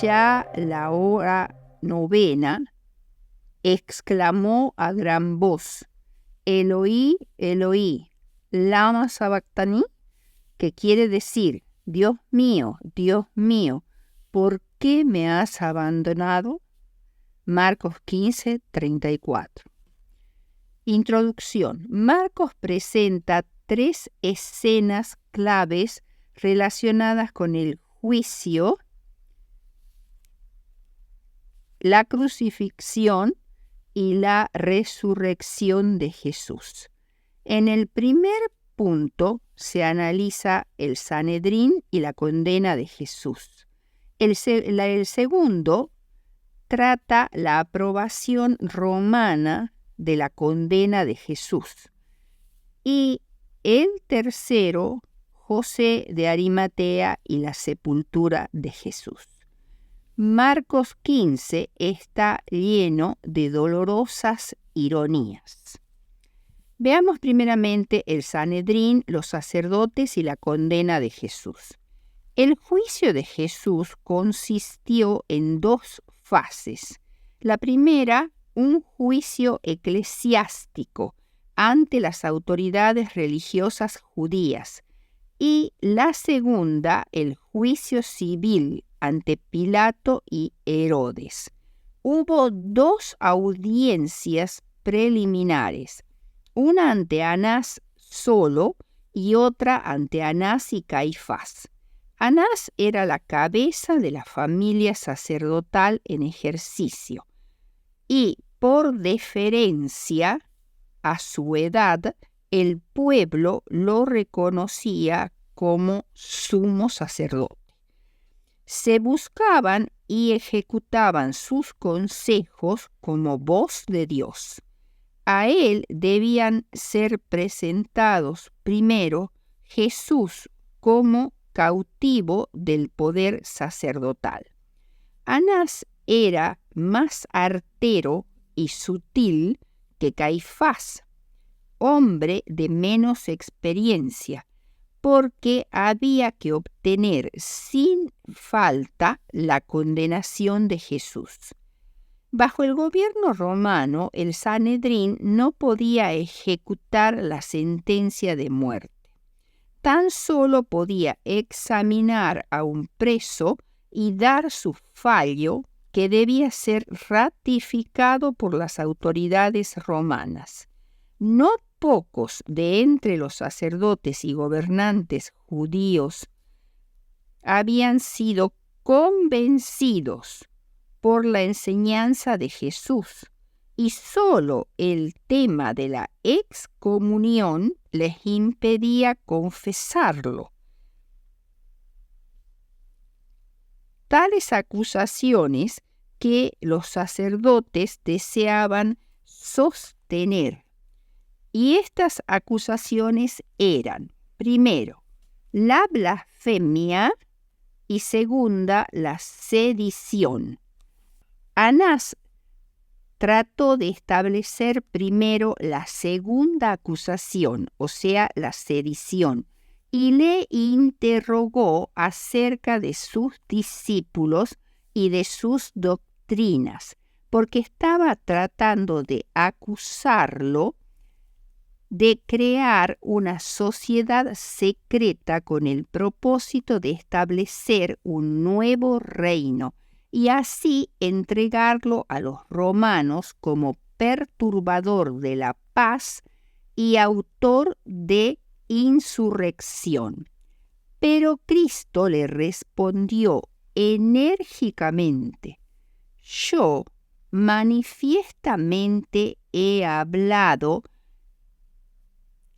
ya la hora 9, exclamó a gran voz: Eloí, Eloí, lama sabactani, que quiere decir: Dios mío, ¿por qué me has abandonado? Marcos 15, 34. Introducción. Marcos presenta 3 escenas claves relacionadas con el juicio, la crucifixión y la resurrección de Jesús. En el primer punto se analiza el Sanedrín y la condena de Jesús. El segundo trata la aprobación romana de la condena de Jesús. Y el tercero, José de Arimatea y la sepultura de Jesús. Marcos 15 está lleno de dolorosas ironías. Veamos primeramente el Sanedrín, los sacerdotes y la condena de Jesús. El juicio de Jesús consistió en 2 fases. La primera, un juicio eclesiástico ante las autoridades religiosas judías, y la segunda, el juicio civil ante Pilato y Herodes. Hubo 2 audiencias preliminares, una ante Anás solo y otra ante Anás y Caifás. Anás era la cabeza de la familia sacerdotal en ejercicio y, por deferencia a su edad, el pueblo lo reconocía como sumo sacerdote. Se buscaban y ejecutaban sus consejos como voz de Dios. A él debían ser presentados primero Jesús como cautivo del poder sacerdotal. Anás era más artero y sutil que Caifás, hombre de menos experiencia, porque había que obtener sin falta la condenación de Jesús. Bajo el gobierno romano, el Sanedrín no podía ejecutar la sentencia de muerte. Tan solo podía examinar a un preso y dar su fallo, que debía ser ratificado por las autoridades romanas. No pocos de entre los sacerdotes y gobernantes judíos habían sido convencidos por la enseñanza de Jesús, y solo el tema de la excomunión les impedía confesarlo. Tales acusaciones que los sacerdotes deseaban sostener. Y estas acusaciones eran, primero, la blasfemia y segunda, la sedición. Anás trató de establecer primero la segunda acusación, o sea, la sedición, y le interrogó acerca de sus discípulos y de sus doctrinas, porque estaba tratando de acusarlo de crear una sociedad secreta con el propósito de establecer un nuevo reino y así entregarlo a los romanos como perturbador de la paz y autor de insurrección. Pero Cristo le respondió enérgicamente: yo manifiestamente he hablado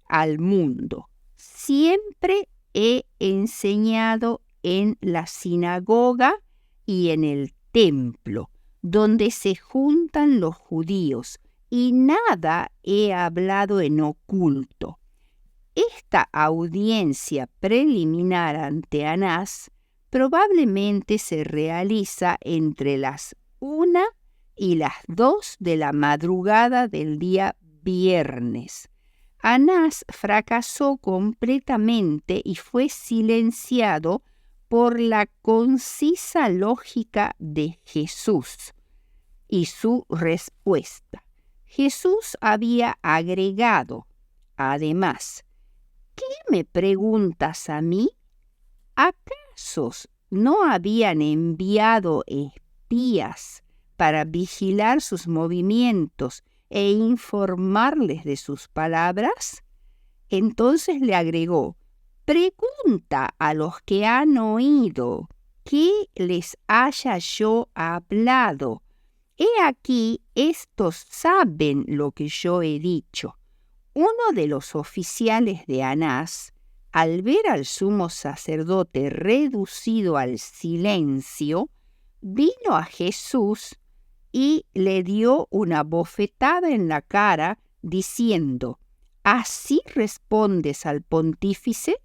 al mundo. Siempre he enseñado en la sinagoga y en el templo, donde se juntan los judíos, y nada he hablado en oculto. Esta audiencia preliminar ante Anás probablemente se realiza entre las 1 y las 2 de la madrugada del día viernes. Anás fracasó completamente y fue silenciado por la concisa lógica de Jesús y su respuesta. Jesús había agregado, además, ¿qué me preguntas a mí? ¿Acaso no habían enviado espías para vigilar sus movimientos e informarles de sus palabras? Entonces le agregó, pregunta a los que han oído, ¿qué les haya yo hablado? He aquí, estos saben lo que yo he dicho. Uno de los oficiales de Anás, al ver al sumo sacerdote reducido al silencio, vino a Jesús y le dio una bofetada en la cara, diciendo, ¿así respondes al pontífice?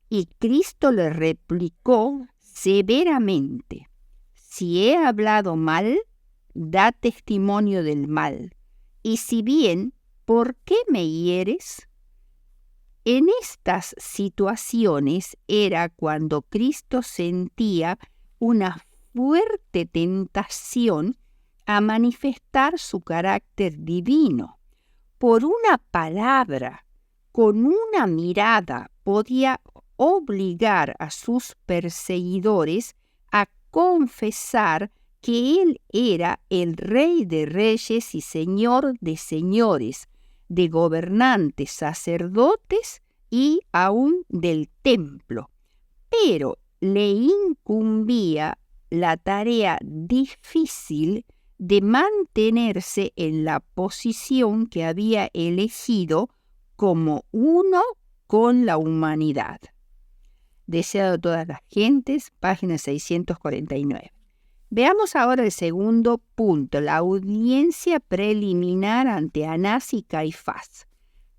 Y Cristo le replicó severamente, si he hablado mal, da testimonio del mal, y si bien, ¿por qué me hieres? En estas situaciones era cuando Cristo sentía una fuerte tentación a manifestar su carácter divino. Por una palabra, con una mirada, podía obligar a sus perseguidores a confesar que Él era el Rey de Reyes y Señor de Señores, de gobernantes, sacerdotes y aún del templo. Pero le incumbía la tarea difícil de mantenerse en la posición que había elegido como uno con la humanidad. Deseado a todas las gentes, página 649. Veamos ahora el segundo punto, la audiencia preliminar ante Anás y Caifás.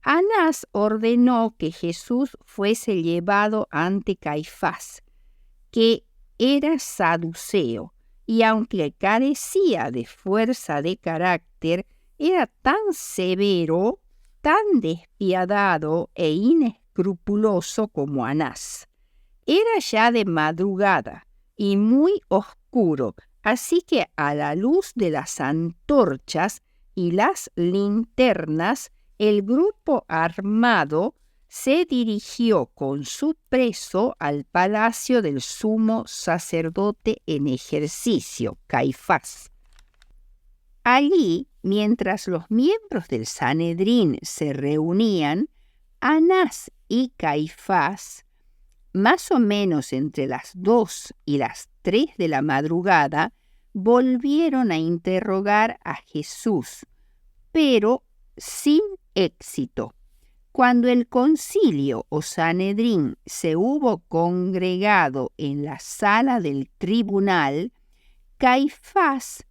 Anás ordenó que Jesús fuese llevado ante Caifás, que era saduceo, y aunque carecía de fuerza de carácter, era tan severo, tan despiadado e inescrupuloso como Anás. Era ya de madrugada y muy oscuro, así que a la luz de las antorchas y las linternas, el grupo armado se dirigió con su preso al palacio del sumo sacerdote en ejercicio, Caifás. Allí, mientras los miembros del Sanedrín se reunían, Anás y Caifás, más o menos entre las 2 y las 3 de la madrugada, volvieron a interrogar a Jesús, pero sin éxito. Cuando el concilio o Sanedrín se hubo congregado en la sala del tribunal, Caifás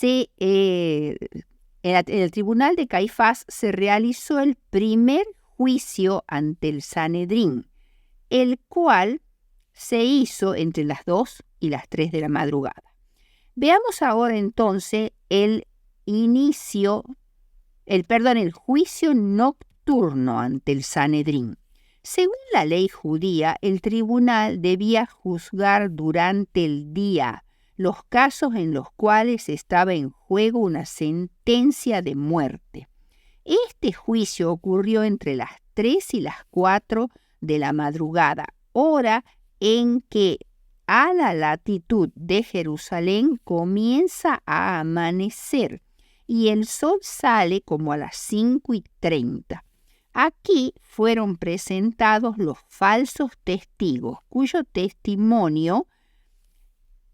en el tribunal de Caifás se realizó el primer juicio ante el Sanedrín, el cual se hizo entre las 2 y las 3 de la madrugada. Veamos ahora entonces el juicio nocturno ante el Sanedrín. Según la ley judía, el tribunal debía juzgar durante el día los casos en los cuales estaba en juego una sentencia de muerte. Este juicio ocurrió entre las 3 y las 4 de la madrugada, hora en que a la latitud de Jerusalén comienza a amanecer y el sol sale como a las 5:30. Aquí fueron presentados los falsos testigos, cuyo testimonio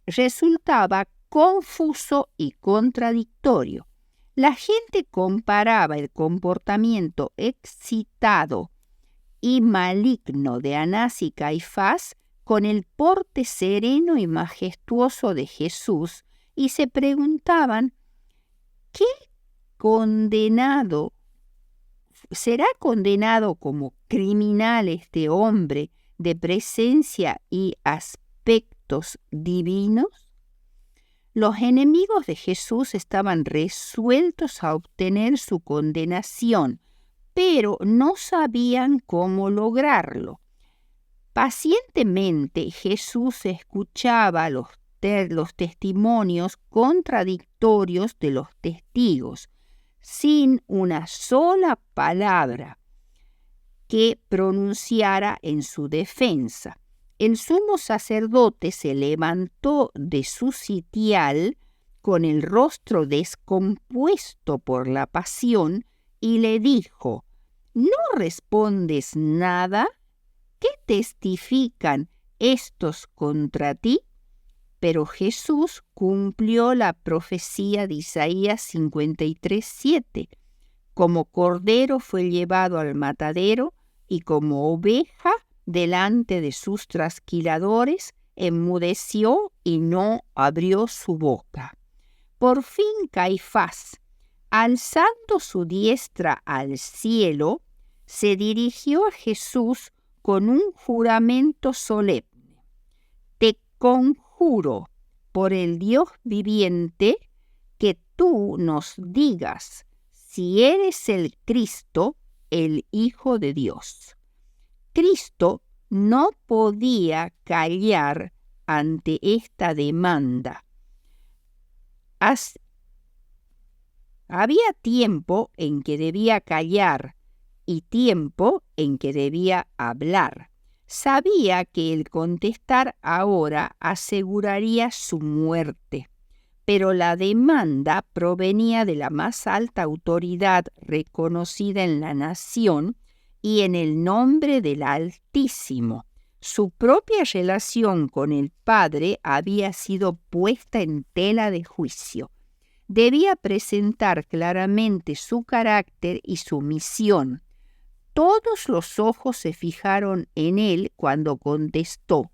resultaba confuso y contradictorio. La gente comparaba el comportamiento excitado y maligno de Anás y Caifás con el porte sereno y majestuoso de Jesús y se preguntaban, ¿qué será condenado como criminal este hombre de presencia y aspectos divinos? Los enemigos de Jesús estaban resueltos a obtener su condenación, pero no sabían cómo lograrlo. Pacientemente Jesús escuchaba los testimonios contradictorios de los testigos, sin una sola palabra que pronunciara en su defensa. El sumo sacerdote se levantó de su sitial con el rostro descompuesto por la pasión y le dijo: ¿No respondes nada? ¿Qué testifican estos contra ti? Pero Jesús cumplió la profecía de Isaías 53:7. Como cordero fue llevado al matadero, y como oveja delante de sus trasquiladores, enmudeció y no abrió su boca. Por fin Caifás, alzando su diestra al cielo, se dirigió a Jesús con un juramento solemne: Te conjuro por el Dios viviente que tú nos digas si eres el Cristo, el Hijo de Dios. Cristo no podía callar ante esta demanda. Había tiempo en que debía callar y tiempo en que debía hablar. Sabía que el contestar ahora aseguraría su muerte, pero la demanda provenía de la más alta autoridad reconocida en la nación y en el nombre del Altísimo. Su propia relación con el Padre había sido puesta en tela de juicio. Debía presentar claramente su carácter y su misión. Todos los ojos se fijaron en él cuando contestó: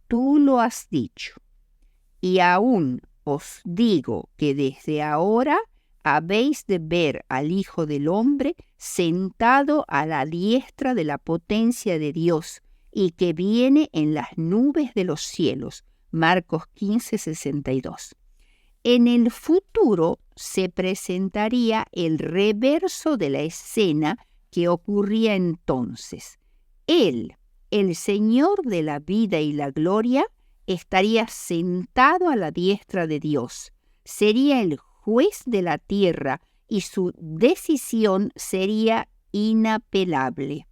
Tú lo has dicho, y aún os digo que desde ahora habéis de ver al Hijo del Hombre sentado a la diestra de la potencia de Dios y que viene en las nubes de los cielos. Marcos 15:62. En el futuro se presentaría el reverso de la escena que ocurría entonces. Él, el Señor de la vida y la gloria, estaría sentado a la diestra de Dios. Sería el juez de la tierra y su decisión sería inapelable.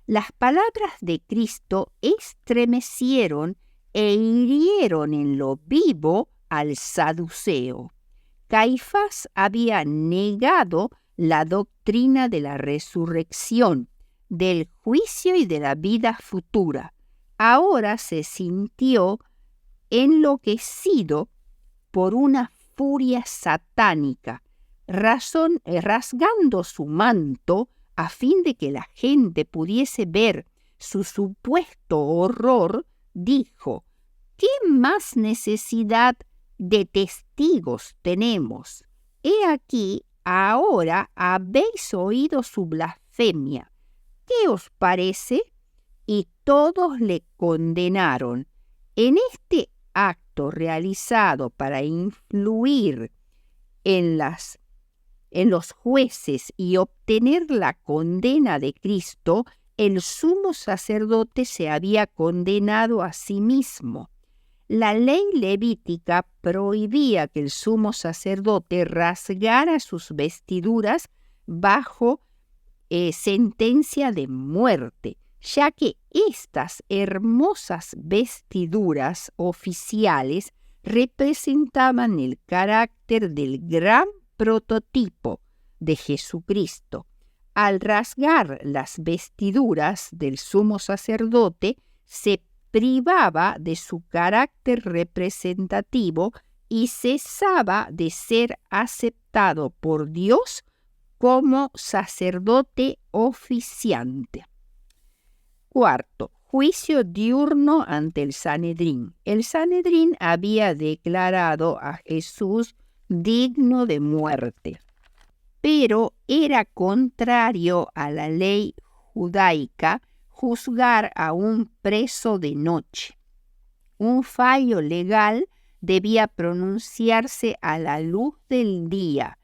Las palabras de Cristo estremecieron e hirieron en lo vivo al saduceo. Caifás había negado la doctrina de la resurrección, del juicio y de la vida futura. Ahora se sintió enloquecido por una furia satánica. Rasgando su manto a fin de que la gente pudiese ver su supuesto horror, dijo: ¿Qué más necesidad de testigos tenemos? He aquí, ahora habéis oído su blasfemia. ¿Qué os parece? Y todos le condenaron. En este acto realizado para influir en los jueces y obtener la condena de Cristo, el sumo sacerdote se había condenado a sí mismo. La ley levítica prohibía que el sumo sacerdote rasgara sus vestiduras bajo sentencia de muerte, ya que estas hermosas vestiduras oficiales representaban el carácter del gran prototipo de Jesucristo. Al rasgar las vestiduras del sumo sacerdote, se privaba de su carácter representativo y cesaba de ser aceptado por Dios como sacerdote oficiante. Cuarto, juicio diurno ante el Sanedrín. El Sanedrín había declarado a Jesús digno de muerte, pero era contrario a la ley judaica juzgar a un preso de noche. Un fallo legal debía pronunciarse a la luz del día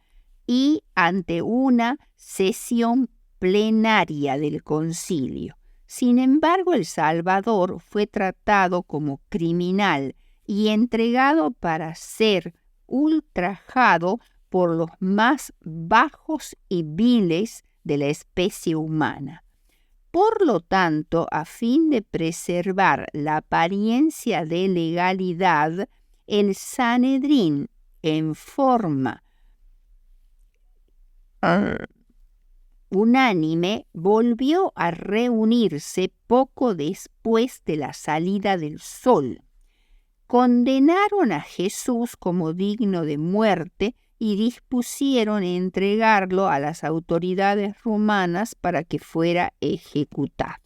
y ante una sesión plenaria del concilio. Sin embargo, el Salvador fue tratado como criminal y entregado para ser ultrajado por los más bajos y viles de la especie humana. Por lo tanto, a fin de preservar la apariencia de legalidad, el Sanedrín, en forma unánime, volvió a reunirse poco después de la salida del sol. Condenaron a Jesús como digno de muerte y dispusieron entregarlo a las autoridades romanas para que fuera ejecutado.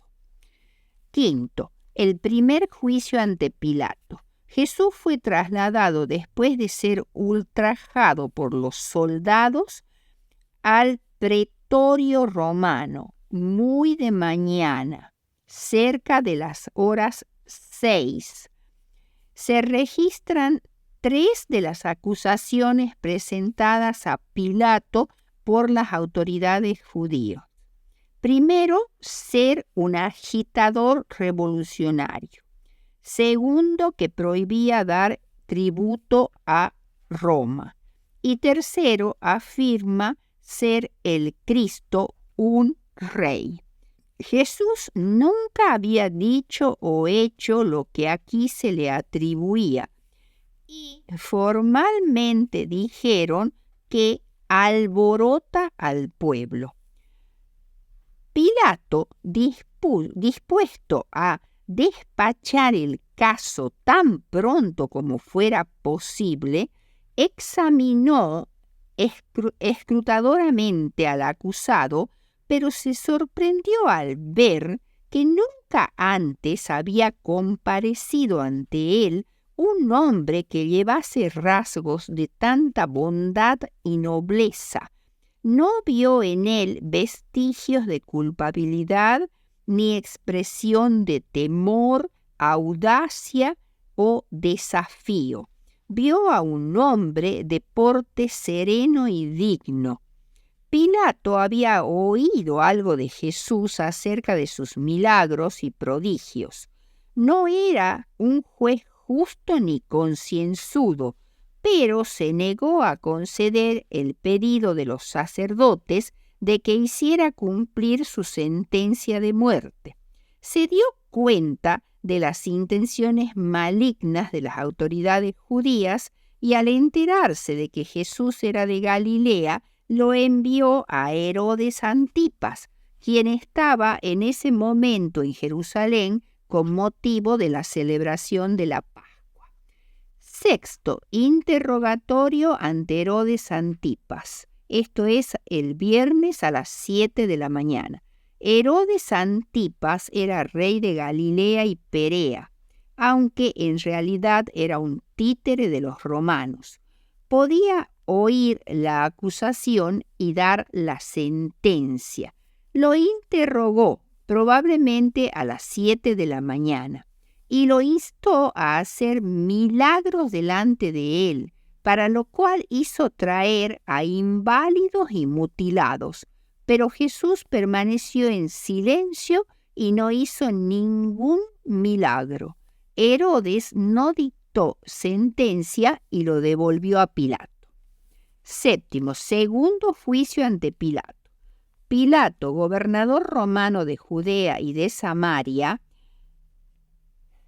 Quinto, el primer juicio ante Pilato. Jesús fue trasladado después de ser ultrajado por los soldados al pretorio romano, muy de mañana, cerca de las horas 6. Se registran 3 de las acusaciones presentadas a Pilato por las autoridades judías. Primero, ser un agitador revolucionario. Segundo, que prohibía dar tributo a Roma. Y tercero, afirma ser el Cristo, un rey. Jesús nunca había dicho o hecho lo que aquí se le atribuía, y formalmente dijeron que alborota al pueblo. Pilato, dispuesto a despachar el caso tan pronto como fuera posible, examinó escrutadoramente al acusado, pero se sorprendió al ver que nunca antes había comparecido ante él un hombre que llevase rasgos de tanta bondad y nobleza. No vio en él vestigios de culpabilidad ni expresión de temor, audacia o desafío. Vio a un hombre de porte sereno y digno. Pilato había oído algo de Jesús acerca de sus milagros y prodigios. No era un juez justo ni concienzudo, pero se negó a conceder el pedido de los sacerdotes de que hiciera cumplir su sentencia de muerte. Se dio cuenta de las intenciones malignas de las autoridades judías y al enterarse de que Jesús era de Galilea, lo envió a Herodes Antipas, quien estaba en ese momento en Jerusalén con motivo de la celebración de la Pascua. Sexto, interrogatorio ante Herodes Antipas. Esto es el viernes a las 7 de la mañana. Herodes Antipas era rey de Galilea y Perea, aunque en realidad era un títere de los romanos. Podía oír la acusación y dar la sentencia. Lo interrogó probablemente a las 7 de la mañana y lo instó a hacer milagros delante de él, para lo cual hizo traer a inválidos y mutilados. Pero Jesús permaneció en silencio y no hizo ningún milagro. Herodes no dictó sentencia y lo devolvió a Pilato. Séptimo, segundo juicio ante Pilato. Pilato, gobernador romano de Judea y de Samaria,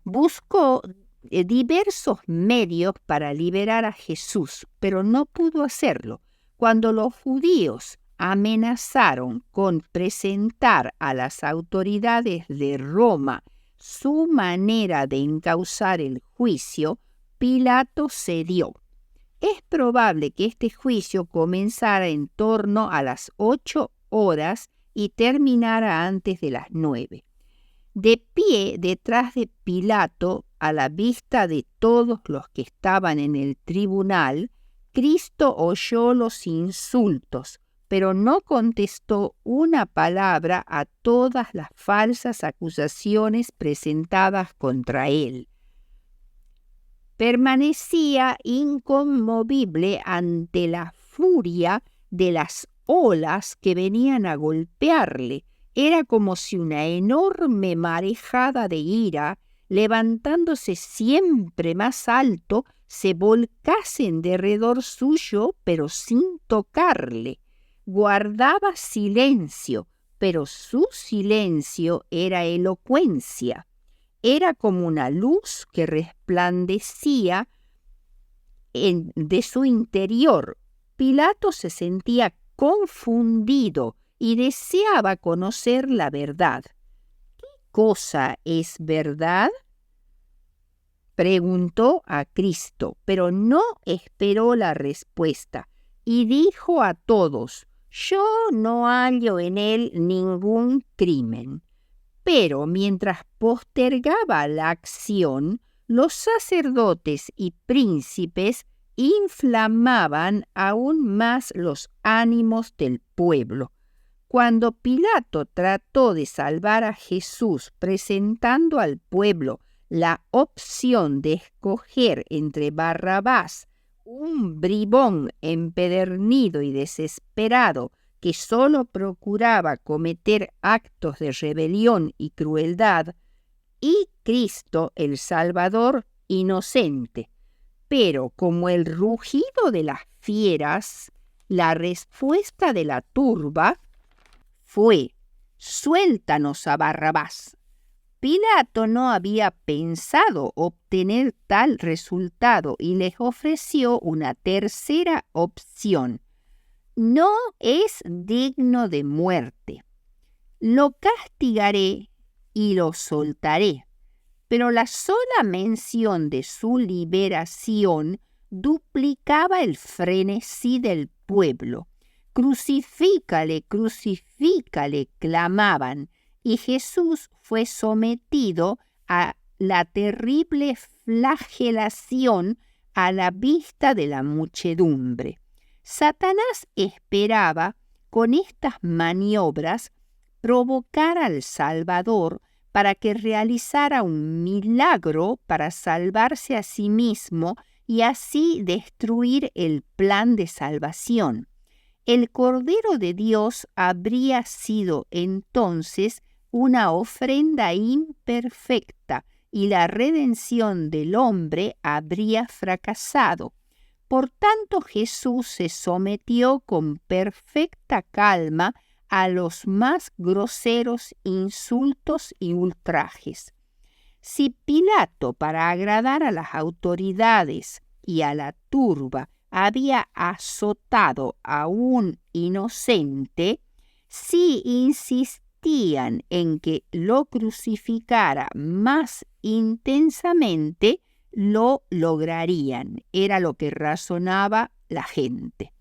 buscó diversos medios para liberar a Jesús, pero no pudo hacerlo. Cuando los judíos amenazaron con presentar a las autoridades de Roma su manera de encauzar el juicio, Pilato cedió. Es probable que este juicio comenzara en torno a las 8 horas y terminara antes de las 9. De pie detrás de Pilato, a la vista de todos los que estaban en el tribunal, Cristo oyó los insultos, pero no contestó una palabra a todas las falsas acusaciones presentadas contra él. Permanecía inconmovible ante la furia de las olas que venían a golpearle Era como si una enorme marejada de ira, levantándose siempre más alto, se volcase en derredor suyo, pero sin tocarle. Guardaba silencio, pero su silencio era elocuencia. Era como una luz que resplandecía de su interior. Pilato se sentía confundido y deseaba conocer la verdad. ¿Qué cosa es verdad? Preguntó a Cristo, pero no esperó la respuesta y dijo a todos: yo no hallo en él ningún crimen. Pero mientras postergaba la acción, los sacerdotes y príncipes inflamaban aún más los ánimos del pueblo. Cuando Pilato trató de salvar a Jesús presentando al pueblo la opción de escoger entre Barrabás, un bribón empedernido y desesperado que solo procuraba cometer actos de rebelión y crueldad, y Cristo el Salvador inocente. Pero como el rugido de las fieras, la respuesta de la turba fue: suéltanos a Barrabás. Pilato no había pensado obtener tal resultado y les ofreció una tercera opción. No es digno de muerte. Lo castigaré y lo soltaré. Pero la sola mención de su liberación duplicaba el frenesí del pueblo. Crucifícale, crucifícale, clamaban, y Jesús fue sometido a la terrible flagelación a la vista de la muchedumbre. Satanás esperaba con estas maniobras provocar al Salvador para que realizara un milagro para salvarse a sí mismo y así destruir el plan de salvación. El Cordero de Dios habría sido entonces una ofrenda imperfecta y la redención del hombre habría fracasado. Por tanto, Jesús se sometió con perfecta calma a los más groseros insultos y ultrajes. Si Pilato, para agradar a las autoridades y a la turba, había azotado a un inocente, si insistían en que lo crucificara más intensamente, lo lograrían. Era lo que razonaba la gente.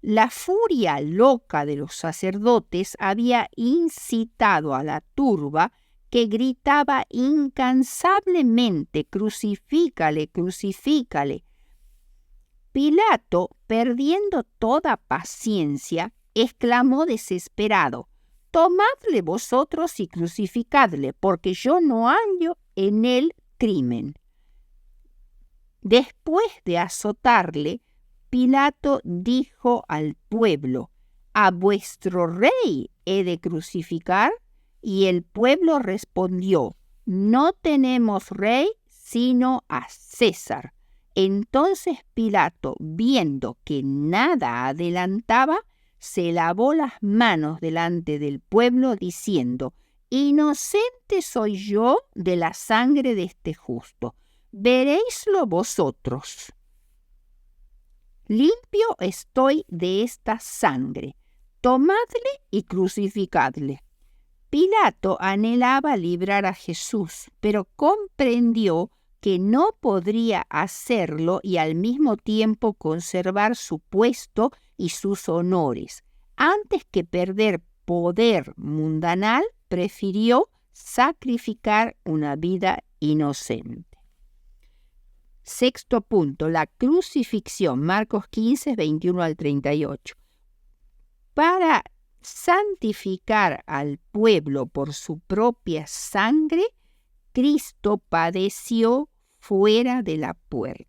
La furia loca de los sacerdotes había incitado a la turba, que gritaba incansablemente: crucifícale, crucifícale. Pilato, perdiendo toda paciencia, exclamó desesperado: tomadle vosotros y crucificadle, porque yo no hallo en él crimen. Después de azotarle, Pilato dijo al pueblo: ¿a vuestro rey he de crucificar? Y el pueblo respondió: no tenemos rey sino a César. Entonces Pilato, viendo que nada adelantaba, se lavó las manos delante del pueblo, diciendo: inocente soy yo de la sangre de este justo. Veréislo vosotros. Limpio estoy de esta sangre. Tomadle y crucificadle. Pilato anhelaba librar a Jesús, pero comprendió que no podría hacerlo y al mismo tiempo conservar su puesto y sus honores. Antes que perder poder mundanal, prefirió sacrificar una vida inocente. Sexto punto, la crucifixión, Marcos 15, 21 al 38. Para santificar al pueblo por su propia sangre, Cristo padeció fuera de la puerta.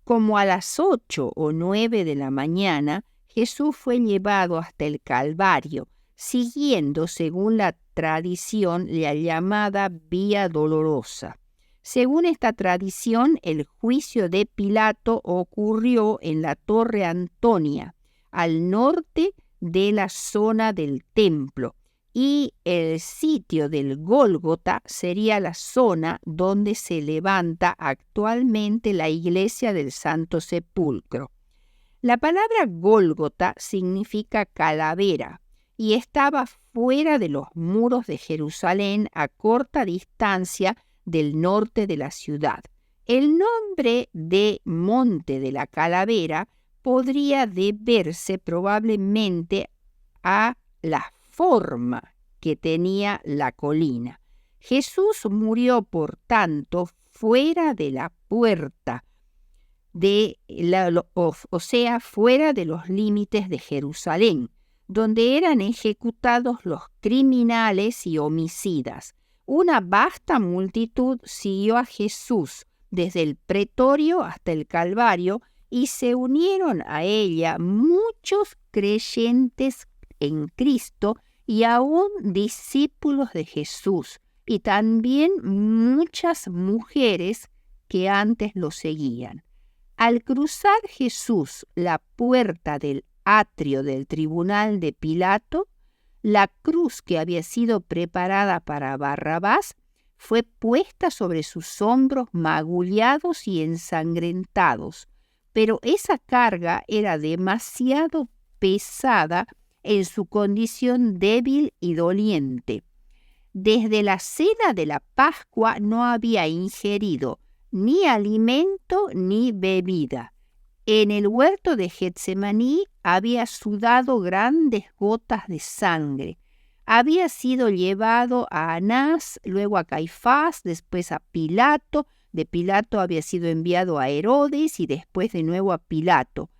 Como a las 8 o 9 de la mañana, Jesús fue llevado hasta el Calvario, siguiendo, según la tradición, la llamada Vía Dolorosa. Según esta tradición, el juicio de Pilato ocurrió en la Torre Antonia, al norte de la zona del templo, y el sitio del Gólgota sería la zona donde se levanta actualmente la iglesia del Santo Sepulcro. La palabra Gólgota significa calavera y estaba fuera de los muros de Jerusalén a corta distancia del norte de la ciudad. El nombre de Monte de la Calavera podría deberse probablemente a la forma que tenía la colina. Jesús murió, por tanto, fuera de la puerta, o sea, fuera de los límites de Jerusalén, donde eran ejecutados los criminales y homicidas. Una vasta multitud siguió a Jesús desde el pretorio hasta el Calvario y se unieron a ella muchos creyentes en Cristo y aún discípulos de Jesús, y también muchas mujeres que antes lo seguían. Al cruzar Jesús la puerta del atrio del tribunal de Pilato, la cruz que había sido preparada para Barrabás fue puesta sobre sus hombros magullados y ensangrentados, pero esa carga era demasiado pesada en su condición débil y doliente. Desde la cena de la Pascua no había ingerido ni alimento ni bebida. En el huerto de Getsemaní había sudado grandes gotas de sangre. Había sido llevado a Anás, luego a Caifás, después a Pilato. De Pilato había sido enviado a Herodes y después de nuevo a Pilato.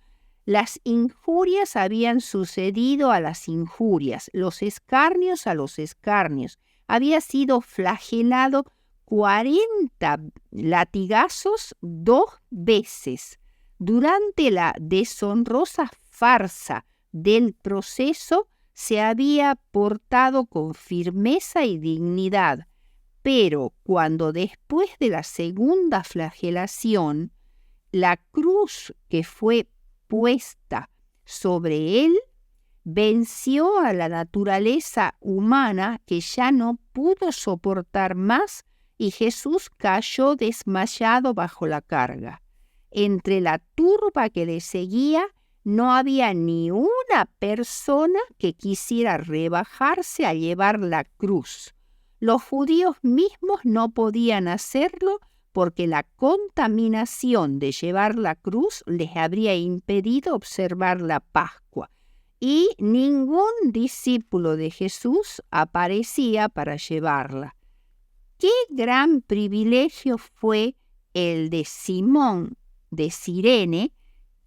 Las injurias habían sucedido a las injurias, los escarnios a los escarnios. Había sido flagelado 40 latigazos 2 veces. Durante la deshonrosa farsa del proceso se había portado con firmeza y dignidad, pero cuando después de la segunda flagelación, la cruz que fue puesta sobre él venció a la naturaleza humana que ya no pudo soportar más y Jesús cayó desmayado bajo la carga. Entre la turba que le seguía no había ni una persona que quisiera rebajarse a llevar la cruz. Los judíos mismos no podían hacerlo porque la contaminación de llevar la cruz les habría impedido observar la Pascua, y ningún discípulo de Jesús aparecía para llevarla. ¡Qué gran privilegio fue el de Simón de Cirene,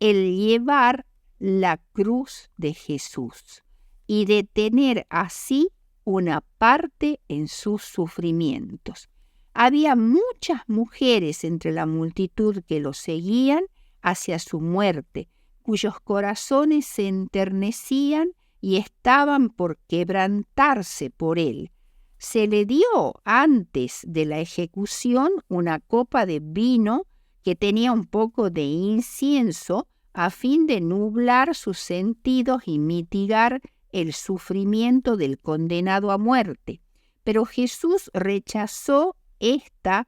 el llevar la cruz de Jesús y de tener así una parte en sus sufrimientos! Había muchas mujeres entre la multitud que lo seguían hacia su muerte, cuyos corazones se enternecían y estaban por quebrantarse por él. Se le dio antes de la ejecución una copa de vino que tenía un poco de incienso a fin de nublar sus sentidos y mitigar el sufrimiento del condenado a muerte. Pero Jesús rechazó este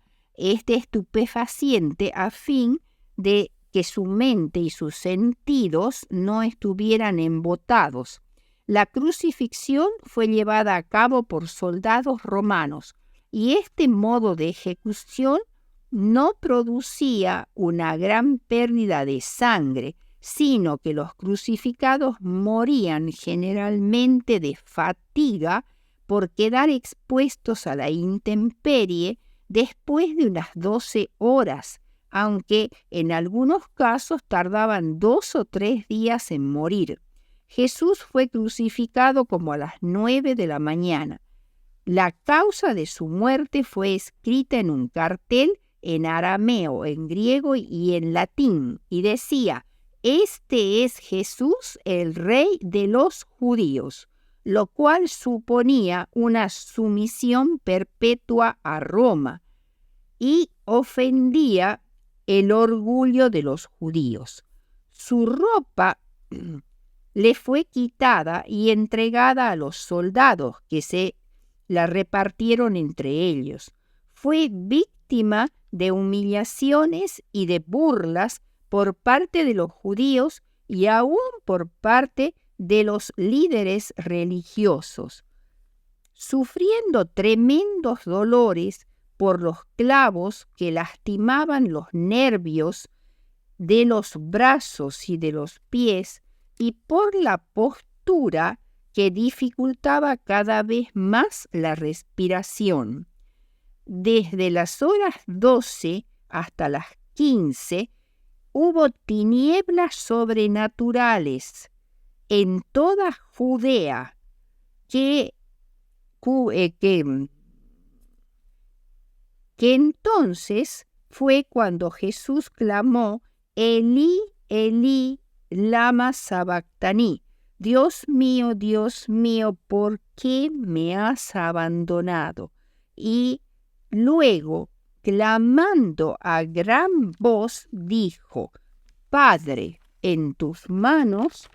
estupefaciente a fin de que su mente y sus sentidos no estuvieran embotados. La crucifixión fue llevada a cabo por soldados romanos y este modo de ejecución no producía una gran pérdida de sangre, sino que los crucificados morían generalmente de fatiga por quedar expuestos a la intemperie después de unas 12 horas, aunque en algunos casos tardaban 2 o 3 días en morir. Jesús fue crucificado como a las 9 de la mañana. La causa de su muerte fue escrita en un cartel en arameo, en griego y en latín, y decía: «Este es Jesús, el Rey de los judíos». lo cual suponía una sumisión perpetua a Roma y ofendía el orgullo de los judíos. Su ropa le fue quitada y entregada a los soldados, que se la repartieron entre ellos. Fue víctima de humillaciones y de burlas por parte de los judíos y aún por parte de los líderes religiosos, sufriendo tremendos dolores por los clavos que lastimaban los nervios de los brazos y de los pies y por la postura que dificultaba cada vez más la respiración. Desde las horas 12 hasta las 15 hubo tinieblas sobrenaturales en toda Judea que entonces fue cuando Jesús clamó: Elí, Elí, lama sabactani. Dios mío, ¿por qué me has abandonado? Y luego, clamando a gran voz, dijo: Padre, en tus manos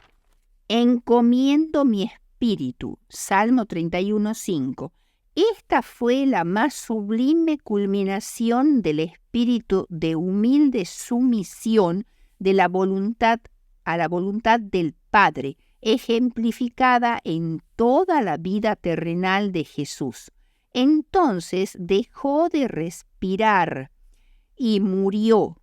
encomiendo mi espíritu. Salmo 31:5. Esta fue la más sublime culminación del espíritu de humilde sumisión de la voluntad a la voluntad del Padre, ejemplificada en toda la vida terrenal de Jesús. Entonces dejó de respirar y murió.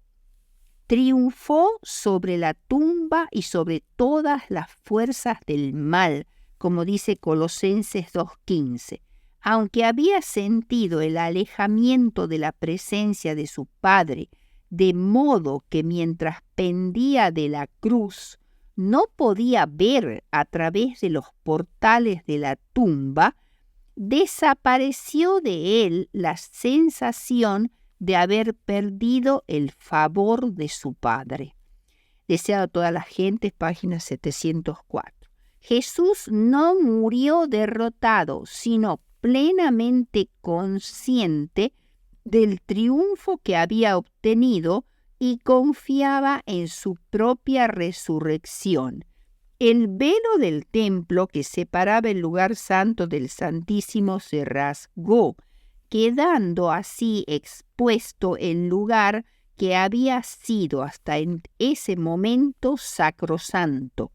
Triunfó sobre la tumba y sobre todas las fuerzas del mal, como dice Colosenses 2:15. Aunque había sentido el alejamiento de la presencia de su Padre, de modo que mientras pendía de la cruz no podía ver a través de los portales de la tumba, desapareció de él la sensación de haber perdido el favor de su Padre. Deseado a toda la gente, página 704. Jesús no murió derrotado, sino plenamente consciente del triunfo que había obtenido y confiaba en su propia resurrección. El velo del templo que separaba el lugar santo del Santísimo se rasgó, quedando así expuesto el lugar que había sido hasta en ese momento sacrosanto.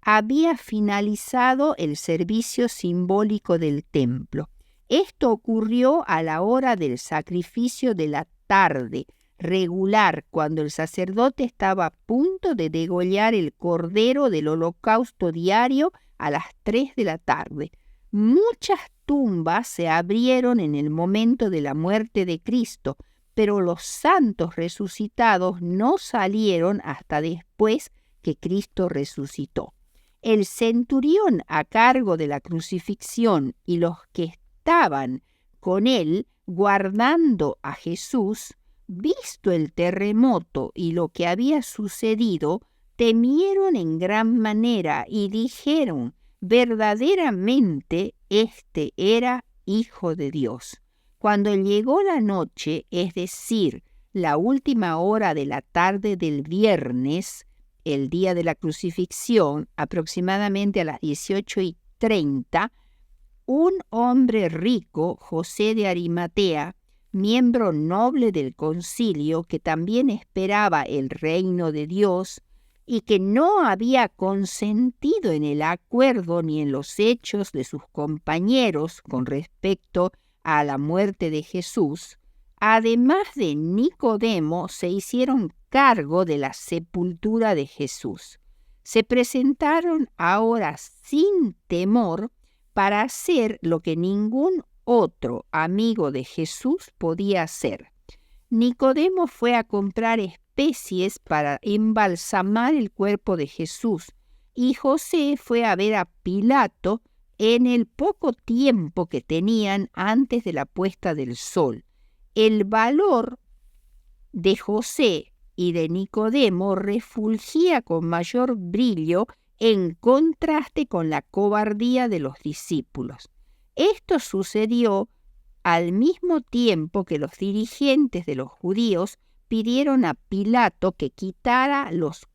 Había finalizado el servicio simbólico del templo. Esto ocurrió a la hora del sacrificio de la tarde regular, cuando el sacerdote estaba a punto de degollar el cordero del holocausto diario a las 3 de la tarde. Muchas tumbas se abrieron en el momento de la muerte de Cristo, pero los santos resucitados no salieron hasta después que Cristo resucitó. El centurión a cargo de la crucifixión y los que estaban con él guardando a Jesús, visto el terremoto y lo que había sucedido, temieron en gran manera y dijeron: verdaderamente este era Hijo de Dios. Cuando llegó la noche, es decir, la última hora de la tarde del viernes, el día de la crucifixión, aproximadamente a las 18:30, un hombre rico, José de Arimatea, miembro noble del concilio, que también esperaba el reino de Dios y que no había consentido en el acuerdo ni en los hechos de sus compañeros con respecto a la muerte de Jesús, además de Nicodemo, se hicieron cargo de la sepultura de Jesús. Se presentaron ahora sin temor para hacer lo que ningún otro amigo de Jesús podía hacer. Nicodemo fue a comprar especies para embalsamar el cuerpo de Jesús, y José fue a ver a Pilato en el poco tiempo que tenían antes de la puesta del sol. El valor de José y de Nicodemo refulgía con mayor brillo en contraste con la cobardía de los discípulos. Esto sucedió al mismo tiempo que los dirigentes de los judíos pidieron a Pilato que quitara los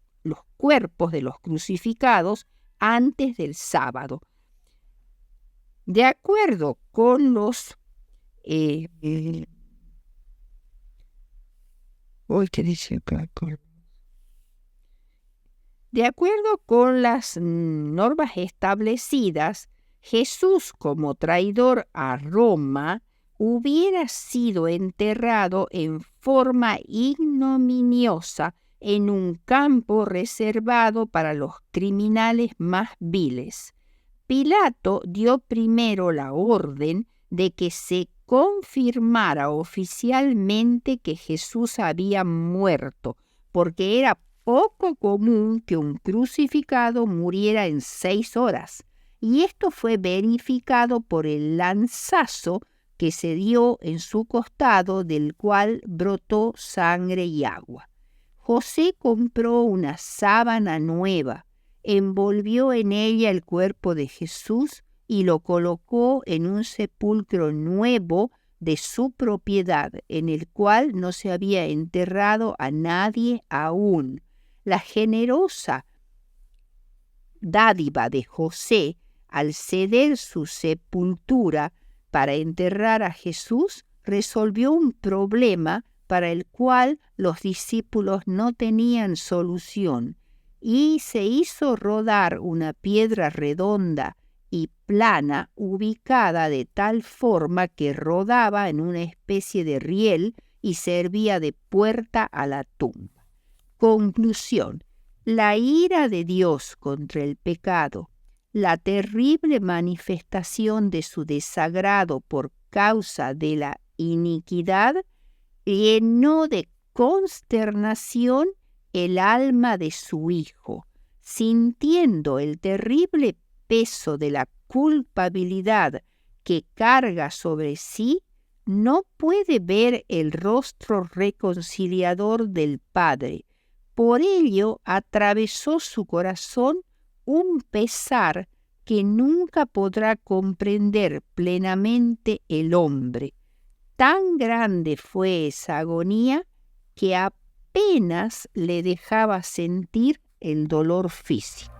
cuerpos de los crucificados antes del sábado. De acuerdo con los De acuerdo con las normas establecidas, Jesús, como traidor a Roma, hubiera sido enterrado en forma ignominiosa en un campo reservado para los criminales más viles. Pilato dio primero la orden de que se confirmara oficialmente que Jesús había muerto, porque era poco común que un crucificado muriera en 6 horas, y esto fue verificado por el lanzazo que se dio en su costado, del cual brotó sangre y agua. José compró una sábana nueva, envolvió en ella el cuerpo de Jesús y lo colocó en un sepulcro nuevo de su propiedad, en el cual no se había enterrado a nadie aún. La generosa dádiva de José, al ceder su sepultura para enterrar a Jesús, resolvió un problema para el cual los discípulos no tenían solución, y se hizo rodar una piedra redonda y plana ubicada de tal forma que rodaba en una especie de riel y servía de puerta a la tumba. Conclusión: la ira de Dios contra el pecado, la terrible manifestación de su desagrado por causa de la iniquidad, llenó de consternación el alma de su Hijo. Sintiendo el terrible peso de la culpabilidad que carga sobre sí, no puede ver el rostro reconciliador del Padre. Por ello atravesó su corazón un pesar que nunca podrá comprender plenamente el hombre. Tan grande fue esa agonía que apenas le dejaba sentir el dolor físico.